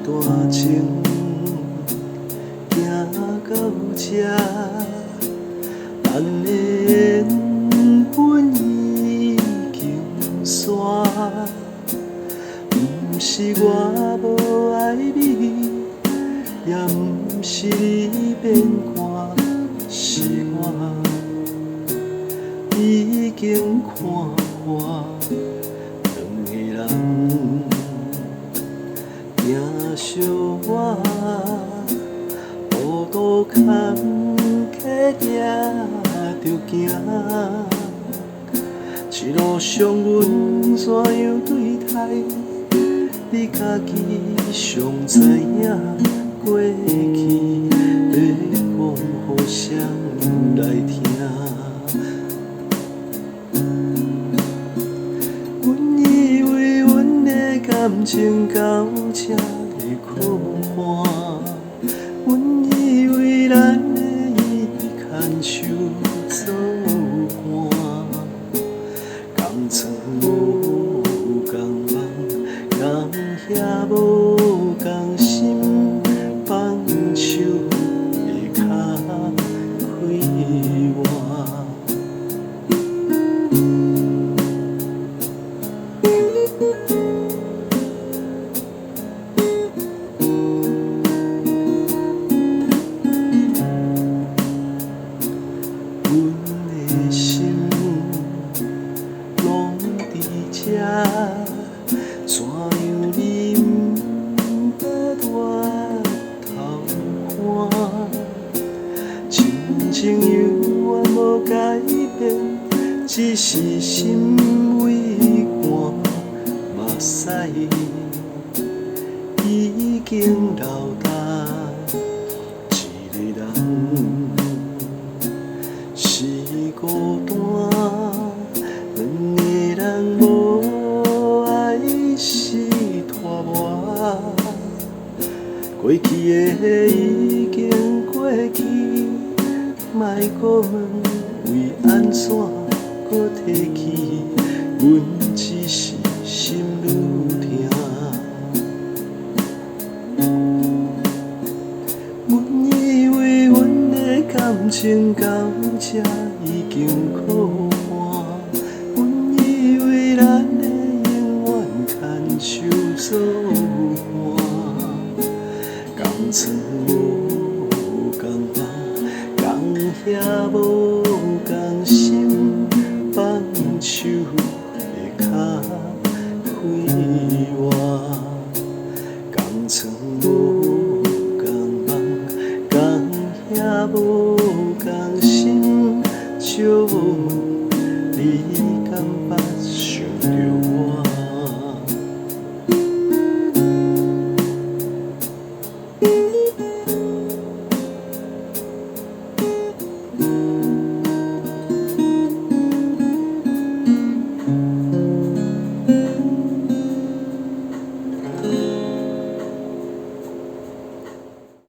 段情行到这，咱的缘分已经散。不是我无爱你，也不是你变卦，是我已经看破。两个人行相偎，孤独坎坷掠着行。一路上阮怎样对待，你家己上知影。过去要讲予谁来听？阮以为阮的感情到这会可寒，阮以为咱会一直牵手做伴。同床无共梦，同遐无共心，放手的脚开换。阮的心拢伫这，怎样你不捌回头看？亲情永远无改变，只是心为寒，目屎已经流干。一个人是孤单，两个人无爱是拖磨。过去的已经过去，莫搁问为安怎搁提起，阮只是心愈痛。阮以为阮的感情到这已经可寒，阮以为咱会永远牵手做伴。同床无共梦，同遐无共心，放手的脚开换。同床无共梦，同遐无共心，笑